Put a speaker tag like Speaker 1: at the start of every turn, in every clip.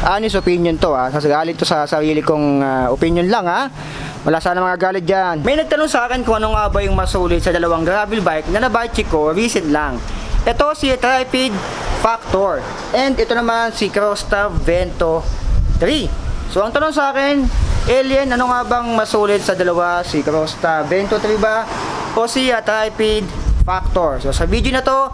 Speaker 1: honest opinion to galing to sa sarili kong opinion lang wala sana mga galit dyan. May nagtanong sa akin kung ano nga ba yung masulit sa dalawang gravel bike na nabike ko recent lang. Ito si Tripid Factor and ito naman si Crossta Vento 3. So ang tanong sa akin, Alien, ano nga bang masulit sa dalawa? Si Crossta Vento 3 ba o si Tripid Factor? So sa video na to,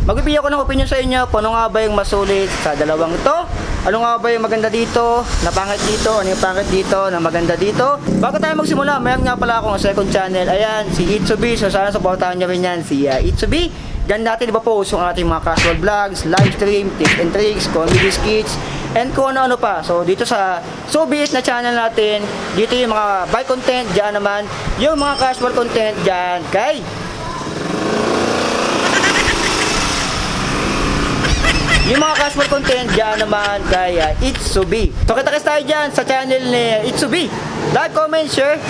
Speaker 1: magbibigay ako ng opinion sa inyo kung ano nga ba yung masulit sa dalawang ito. Ano nga ba yung maganda dito, na pangit dito, ano yung pangit dito, na maganda dito. Bago tayo magsimula, mayroon nga pala akong second channel. Ayan, si Itsubi. So sana supportahan nyo rin yan, si Itsubi. Diyan natin ipapost yung ating mga casual vlogs, live stream, tips and tricks, comedy skits, and kung ano-ano pa. So dito sa Showbiz na channel natin, dito yung mga bike content, diyan naman yung mga casual content diyan kay yung mga casual content diyan naman kay Itsubi. So kita-kits tayo diyan sa channel ni Itsubi. Like, comment, share.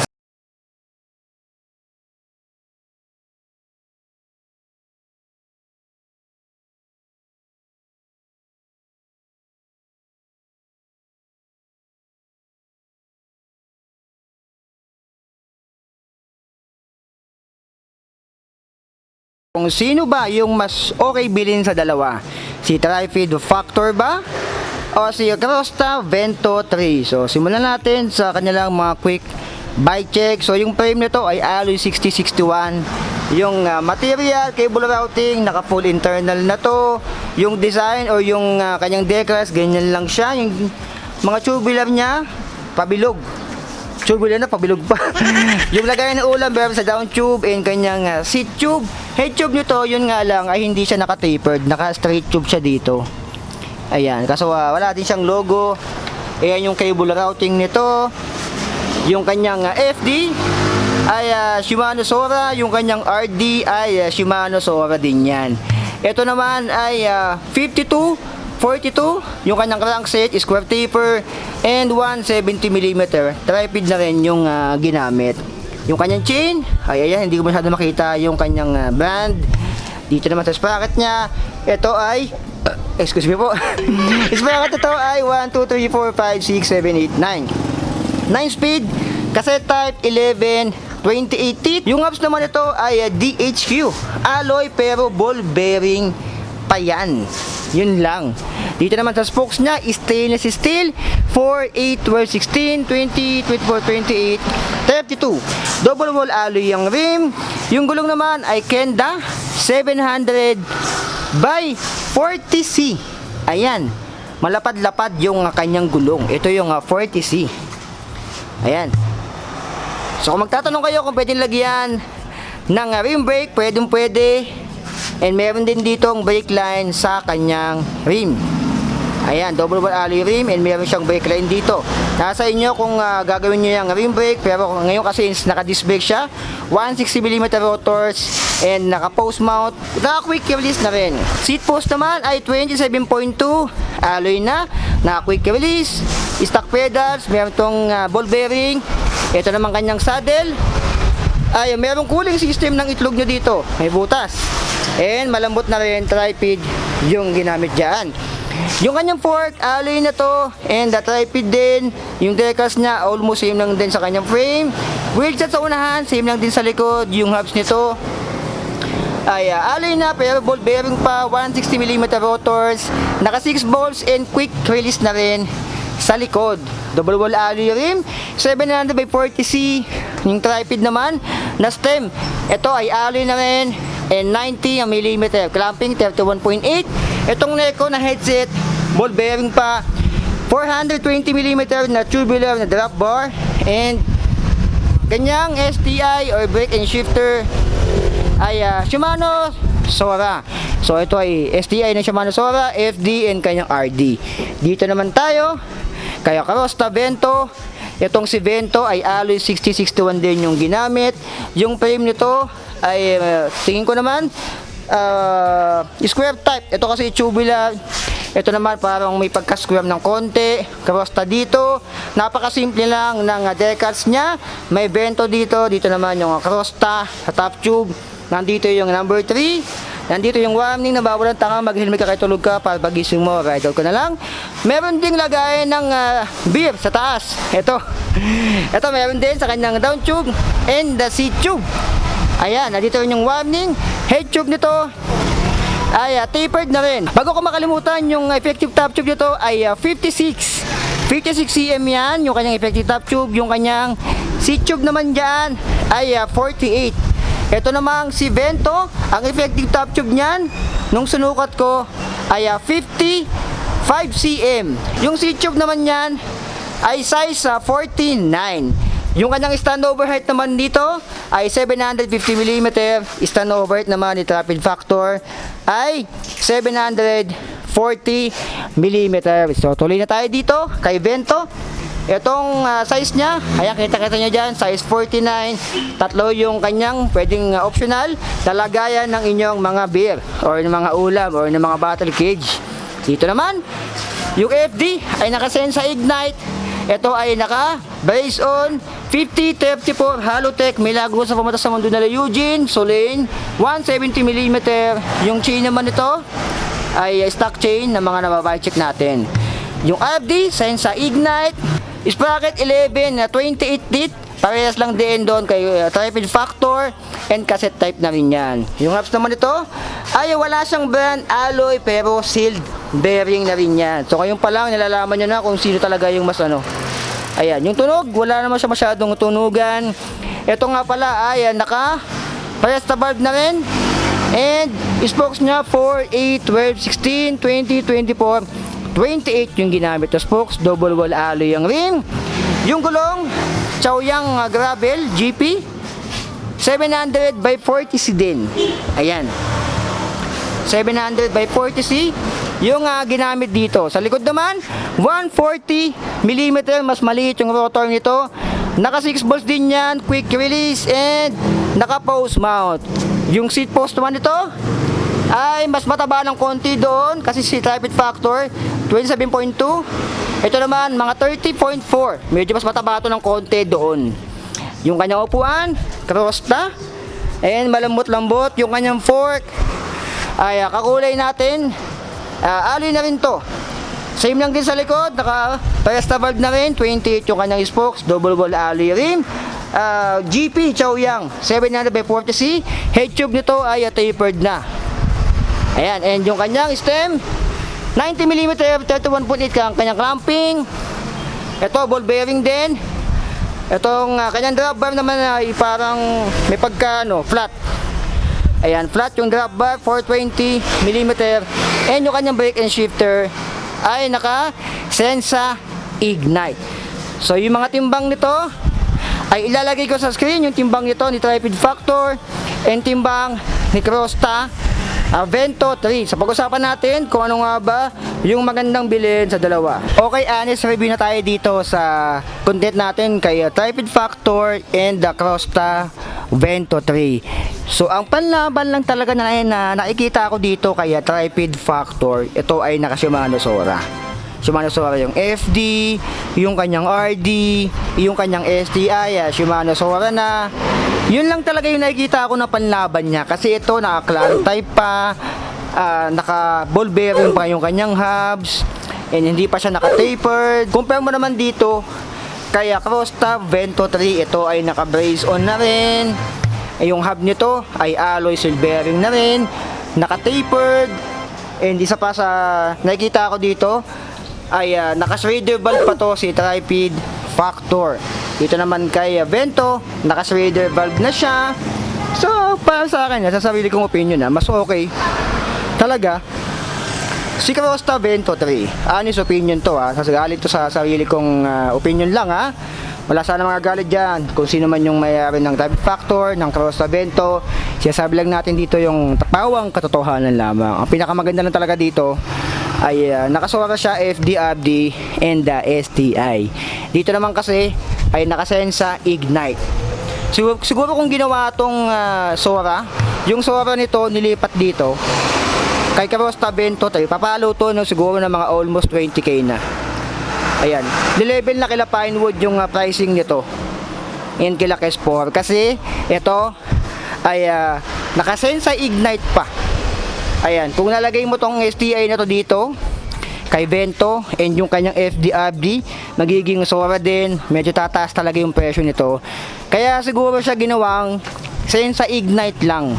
Speaker 1: Kung sino ba yung mas okay bilhin sa dalawa? Si Tripid Factor ba? O si Crossta Vento 3? So simulan natin sa kanilang mga quick bike check. So yung frame nito ay Alloy 6061. Yung material, cable routing, naka full internal na to. Yung design o yung kanyang decals, ganyan lang siya. Yung mga tubular niya, pabilog. Tubular na, pabilog pa. Yung lagay ng ulam, meron sa down tube and kanyang seat tube. Head tube nito, yun nga lang ay hindi siya naka-tapered, naka-straight tube siya dito. Ayan, kaso wala din siyang logo. Ayan yung cable routing nito. Yung kanyang FD ay Shimano Sora, yung kanyang RD ay Shimano Sora din yan. Ito naman ay 52-42, yung kanyang crankset, square taper, and 170mm. Tripid na rin yung ginamit. Yung kanyang chain, ay ayan, hindi ko masyado makita yung kanyang brand. Dito naman sa sprocket niya, ito ay, excuse me po, sprocket ito ay 1, 2, 3, 4, 5, 6, 7, 8, 9. 9 speed, cassette type, 11, 28 teeth. Yung hubs naman ito ay DHQ, alloy pero ball bearing pa yan. Yun lang. Dito naman sa spokes niya, stainless steel, 4, 8, 12, 16, 20, 24, 28, 32. Double wall alloy yung rim. Yung gulong naman ay Kenda 700 by 40C. Ayan. Malapad-lapad yung kanyang gulong. Ito yung 40C. Ayan. So kung magtatanong kayo kung pwedeng lagyan ng rim brake, pwede. And meron din dito ang brake line sa kanyang rim. Ayan, double wall alloy rim and meron siyang brake line dito. Nasa inyo kung gagawin nyo yung rim brake, pero ngayon kasi naka-disc brake siya, 160mm rotors and naka-post mount, naka-quick release na rin. Seat post naman ay 27.2 alloy na, naka-quick release, stock pedals, meron tong ball bearing. Ito naman kanyang saddle. Ay, merong cooling system ng itlog nyo dito, may butas. And malambot na rin, Tripid yung ginamit dyan. Yung kanyang fork, alloy na to, and the Tripid din. Yung decals niya, almost same lang din sa kanyang frame. Wheel set sa unahan, same lang din sa likod. Yung hubs nito ay alloy na, pero ball bearing pa, 160mm rotors, naka 6 bolts and quick release na rin sa likod. Double wall alloy rim, 700 by 40C. Yung Tripid naman na stem, ito ay alloy na rin and 90mm clamping, 31.8. Itong Neko na headset, ball bearing pa, 420mm na tubular na drop bar, and kanyang STI or brake and shifter ay Shimano Sora. So ito ay STI na Shimano Sora, FD and kanyang RD. Dito naman tayo kay Crossta Vento. Itong si Vento ay alloy 6061 din yung ginamit. Yung frame nito ay tingin ko naman square type. Ito kasi tubular. Ito naman parang may pagka-square ng konti. Crossta dito. Napakasimple lang ng decals niya. May Vento dito. Dito naman yung Crossta sa top tube. Nandito yung number 3. Nandito yung warning na bawal ang tanga, mag-helmet ka kahit tulog ka para pagising mo, ride out ka na lang. Meron ding lagay ng beer sa taas. Ito meron din sa kanyang down tube and the seat tube. Ayan, nandito rin yung warning. Head tube nito ay tapered na rin. Bago ko makalimutan, yung effective top tube nito ay 56 cm yan, yung kanyang effective top tube. Yung kanyang seat tube naman dyan ay 48. Ito namang si Vento, ang effective top tube niyan, nung sinukat ko ay 55 cm. Yung seat tube naman niyan ay size 14.9. Yung kanyang standover height naman dito ay 750 mm. Standover height naman ni Rapid Factor ay 740 mm. So tuloy na tayo dito kay Vento. Itong size niya, ayan, kita-kita nyo dyan, size 49. Tatlo yung kanyang pwedeng optional lalagayan ng inyong mga beer or ng mga ulam or ng mga bottle cage. Dito naman, yung FD ay nakasense sa Ignite. Ito ay naka-based on 5034 Halotech. May lago sa pumunta sa mundo nila Eugene, Solane, 170mm. Yung chain naman ito ay stock chain na mga nababay check natin. Yung FD, sense sa Ignite. Sprocket 11 na 28 teeth, parehas lang din doon kay Rapid Factor and cassette type na rin yan. Yung hubs naman ito ay wala siyang brand alloy pero sealed bearing na rin yan. So ngayon pa lang nilalaman nyo na kung sino talaga yung mas ano. Ayan, yung tunog, wala naman siya masyadong tunugan. Ito nga pala ay naka parehas na valve na rin. And spokes niya 4, 8, 12, 16, 20, 24, 28 yung ginamit na spokes, double wall alloy yung rim. Yung gulong, Chaoyang Gravel GP 700 by 40C din. Ayan, 700 by 40C yung ginamit dito. Sa likod naman, 140mm, mas maliit yung rotor nito. Naka 6 bolts din yan, quick release and naka post mount. Yung seat post naman nito ay mas mataba ng konti doon kasi si Rapid Factor 27.2. Ito naman mga 30.4. Medyo mas mataba ito ng konti doon. Yung kanyang upuan, Crosta. And malambot-lambot. Yung kanyang fork ay kakulay natin. Alloy na rin to. Same lang din sa likod. Naka Presta valve na rin. 28 yung kanyang spokes. Double wall alloy rim. GP Chaoyang 700 by 40C. Head tube nito ay tapered na. Ayan, and yung kanyang stem 90mm, 31.8 ang kanyang clamping. Ito, ball bearing din. Itong kanyang drop bar naman ay parang may pagka flat. Ayan, flat yung drop bar, 420mm. And yung kanyang brake and shifter ay naka Sensa Ignite. So yung mga timbang nito ay ilalagay ko sa screen. Yung timbang nito ni Rapid Factor and timbang ni Crosta Vento 3. Sa pag-usapan natin kung ano nga ba yung magandang bilhin sa dalawa. Okay, honest review na tayo dito sa content natin kay Rapid Factor and the Crosta Vento 3. So ang panlaban lang talaga na nakikita ko dito kay Rapid Factor, ito ay naka Shimano Sora. Shimano Sora yung FD, yung kanyang RD, yung kanyang STI, Shimano Sora na. Yun lang talaga yung nakikita ko na panlaban niya kasi ito naka-clamp type pa, naka ball bearing pa yung kanyang hubs, and hindi pa siya naka-tapered. Compare mo naman dito kaya Crosta Vento 3, ito ay naka-brace on na rin. Yung hub nito ay alloy seal bearing na rin, naka-tapered, and isa pa sa nakikita ko dito ay naka-shredder valve pa to si Rapid Factor. Dito naman kay Vento, naka-shredder valve na siya. So, para sa akin, sa sarili kong opinion mas okay talaga si Crosta Vento 3. Honest opinion to galing to sa sarili kong opinion lang Wala sana mga galit dyan kung sino man yung may-ari ng Rapid Factor, ng Crosta Vento. Sinasabi lang natin dito yung pawang katotohanan lamang. Ang pinakamaganda lang talaga dito ay nakasora siya FD-ABD and STI. Dito naman kasi ay nakasensa Ignite. Siguro kung ginawa tong Sora, yung Sora nito nilipat dito kay Crosta Vento 3, papalo to siguro ng mga almost 20k na. Ayan, nilevel na kila Pinewood yung pricing nito and kila Kes4 kasi ito ay nakasensa Ignite pa. Ayan, kung nalagay mo tong STI na to dito kay Vento and yung kanyang FDRD, magiging Sora din. Medyo tataas talaga yung presyo nito. Kaya siguro siya ginawang sa Ignite lang.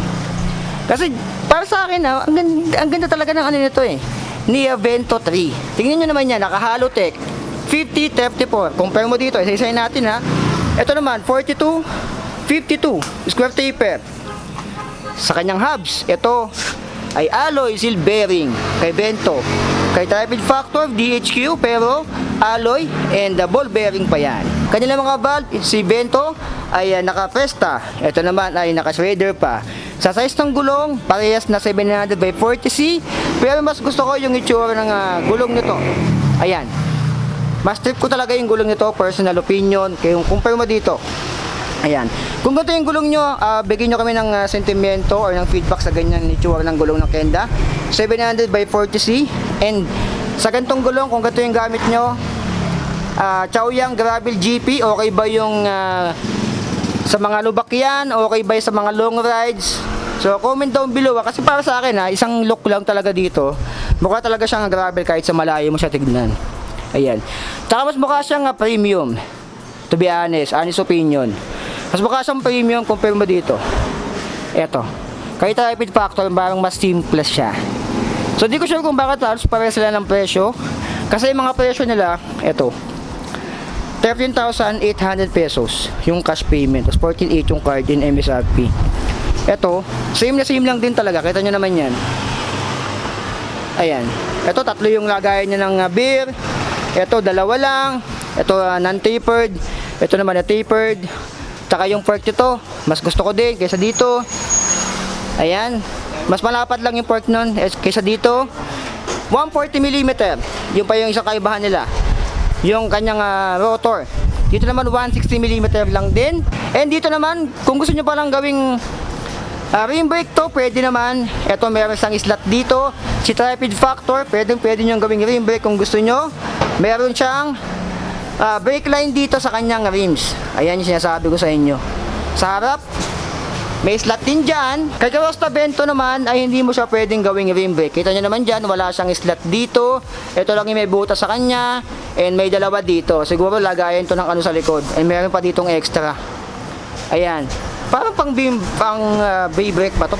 Speaker 1: Kasi para sa akin ang ganda talaga ng ano nito ni Vento 3. Tingnan nyo naman yan, naka Halotech 5034. Compare mo dito, isa-isayin natin ha. Ito naman 42 52 square taper. Sa kanyang hubs, ito ay alloy seal bearing kay Vento. Kay Tripid Factor, DHQ, pero alloy and ball bearing pa yan. Kanilang mga valve, si Vento ay naka-Presta. Ito naman ay naka-Shredder pa. Sa size ng gulong, parehas na 700 by 40C. Pero mas gusto ko yung itsura ng gulong nito. Ayan. Mas trip ko talaga yung gulong nito, personal opinion. Kaya yung compare mo dito. Ayan. Kung ganito yung gulong nyo, bigyan nyo kami ng sentimento or ng feedback sa ganyan itsura ng gulong ng Kenda. 700 by 40C. And sa ganitong gulong, kung ganito yung gamit nyo, Chaoyang Gravel GP, okay ba yung sa mga lubak yan? Okay ba sa mga long rides? So comment down below kasi para sa akin isang look lang talaga dito. Mukha talaga siyang gravel kahit sa malayo mo siya tignan. Ayan. Tsaka mas mukha siyang premium. To be honest opinion. Mas mukha siyang premium compare mo dito. Eto. Kahit Tripid Factor, parang mas simple siya. So di ko sure kung bakit halos pareho sila ng presyo. Kasi yung mga presyo nila, eto. 13,800 pesos yung cash payment. Tapos 14,800 yung card in MSRP. Eto, same na same lang din talaga. Kita nyo naman yan. Ayan. Eto, tatlo yung lagayan niya ng beer. Eto, dalawa lang. Eto, non-tapered. Ito naman na tapered. Tsaka yung fork nito, mas gusto ko din kaysa dito. Ayan. Mas malapad lang yung fork nun kaysa dito. 140mm. Yung pa yung isang kaibahan nila. Yung kanyang rotor. Dito naman 160mm lang din. And dito naman, kung gusto nyo palang gawing rim brake to, pwede naman. Ito meron isang slot dito. Si Tripid Factor, pwede nyo gawing rim brake kung gusto nyo. Meron siyang brake line dito sa kanyang rims. Ayan yung sinasabi ko sa inyo. Sa harap, may slot din dyan. Kay Karosta Vento naman ay hindi mo siya pwedeng gawing rim brake. Kita nyo naman dyan, wala siyang slot dito. Ito lang yung may butas sa kanya. And may dalawa dito. Siguro lagayan to ng ano sa likod. And meron pa ditong extra. Ayan. Parang pang bay brake ba to?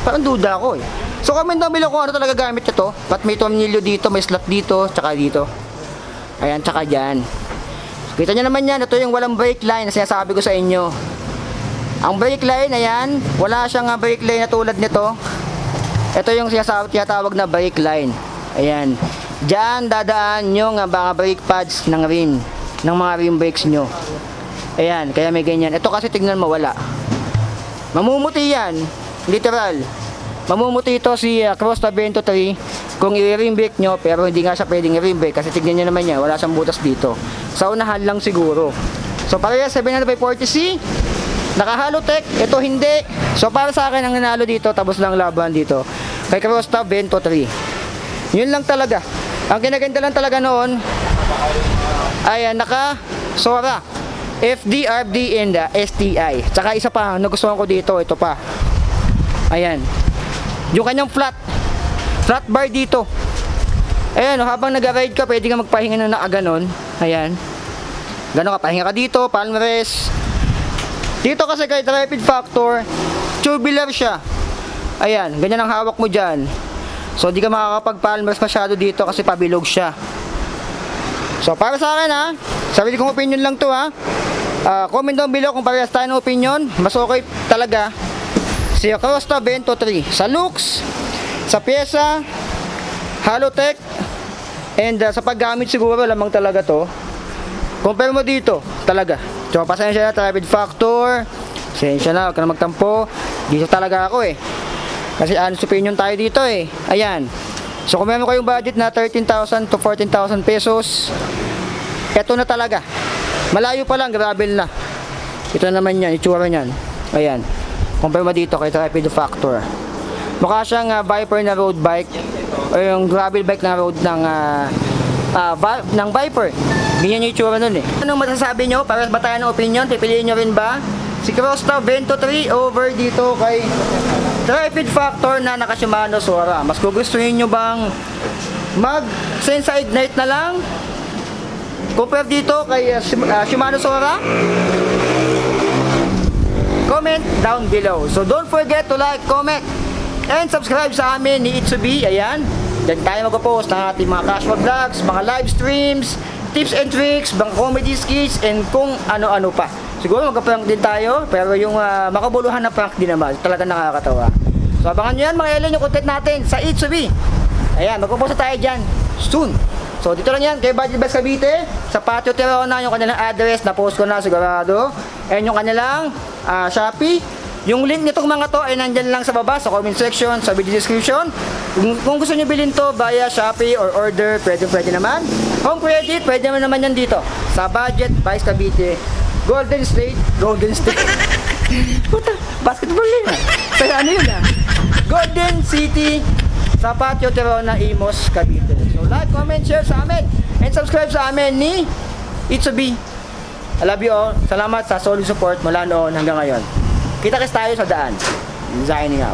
Speaker 1: Parang duda ako So comment down below kung ano talaga gamit ito. Pat may tornilyo dito, may slot dito, tsaka dito. Ayan, tsaka dyan. Kita nyo naman yan, ito yung walang brake line na sinasabi ko sa inyo. Ang brake line, ayan, wala siyang brake line na tulad nito. Ito yung tinatawag na brake line. Ayan. Diyan dadaan yung mga brake pads ng rim, ng mga rim brakes nyo. Ayan, kaya may ganyan. Ito kasi tignan mo, wala. Mamumuti yan, literal. Mamumuti ito si Karosta Vento 3 kung i-rim brake nyo, pero hindi nga siya pwedeng i-rim brake kasi tignan nyo naman yan, wala siyang butas dito. Sa unahan lang siguro. So pareha 700 by 40C, naka Halotech, ito hindi. So para sa akin ang nanalo dito, tapos lang laban dito kay Karosta Vento 3. Yun lang talaga. Ang kinaganda lang talaga noon ay naka Sora, FDRD and STI. Tsaka isa pa nagustuhan ko dito, ito pa. Ayan. Yung kanyang flat bar dito. Ayan, habang nag-ride ka, pwede ka magpahinga ng nakaganon. Ayan. Ganon ka, pahinga ka dito, palm rest. Dito kasi kay Tripid Factor, tubular siya. Ayan, ganyan ang hawak mo dyan. So, di ka makakapag-palm rest masyado dito kasi pabilog siya. So, para sa akin sarili kong opinion lang to comment down below kung parehas tayo ng opinion. Mas okay talaga si Karosta Vento 3 sa looks, sa pyesa, Halotech, and sa paggamit siguro lamang talaga to. Compare mo dito talaga. So pasensya na Tripid Factor, pasensya na, huwag ka na magtampo. Dito talaga ako kasi honest opinion tayo dito Ayan. So kung meron kayong budget na 13,000 to 14,000 pesos, eto na talaga. Malayo pa lang, gravel na. Ito naman yan, itsura nyan. Ayan. Compare mo dito kay Tripid Factor. Mukha siyang Viper na road bike o yung gravel bike na road ng Viper. Ganyan yung itsura nun Anong masasabi nyo? Para ba tayo ng opinion? Pipiliin nyo rin ba si Karosta Vento 3 over dito kay Tri-Feed Factor na naka Shimano Sora. Mas gugustuhin nyo bang mag-Sensa Ignite na lang compare dito kay Shimano Sora? Comment down below. So don't forget to like, comment, and subscribe sa amin ni Itsubi. Ayan. Diyan tayo mag-post ng ating mga casual vlogs, mga live streams, tips and tricks, mga comedy skits, and kung ano-ano pa. Siguro mag-prank din tayo, pero yung makabuluhan na prank din naman. Talaga nakakatawa. So abangan nyo yan mga alien yung content natin sa Itsubi. Ayan, mag-post tayo dyan soon. So dito lang yan, kay Budget Best Cavite, sa Patio Terona, yung kanilang address, na-post ko na sigurado. And yung kanilang Shopee. Yung link nitong mga to ay nandyan lang sa baba, sa comment section, sa video description. Kung gusto nyo bilhin to via Shopee or order, pwede naman. Home credit, pwede naman yan dito. Sa Budget Best Cavite, Golden State. Puta, basketball yun Sa ano yun Golden City, sa Patio Terona, Imos, Cavite. So like, comment, share sa amin, and subscribe sa amin ni Itsubi. I love you all. Salamat sa solid support mula noon hanggang ngayon. Kita-kits tayo sa daan. Signing out.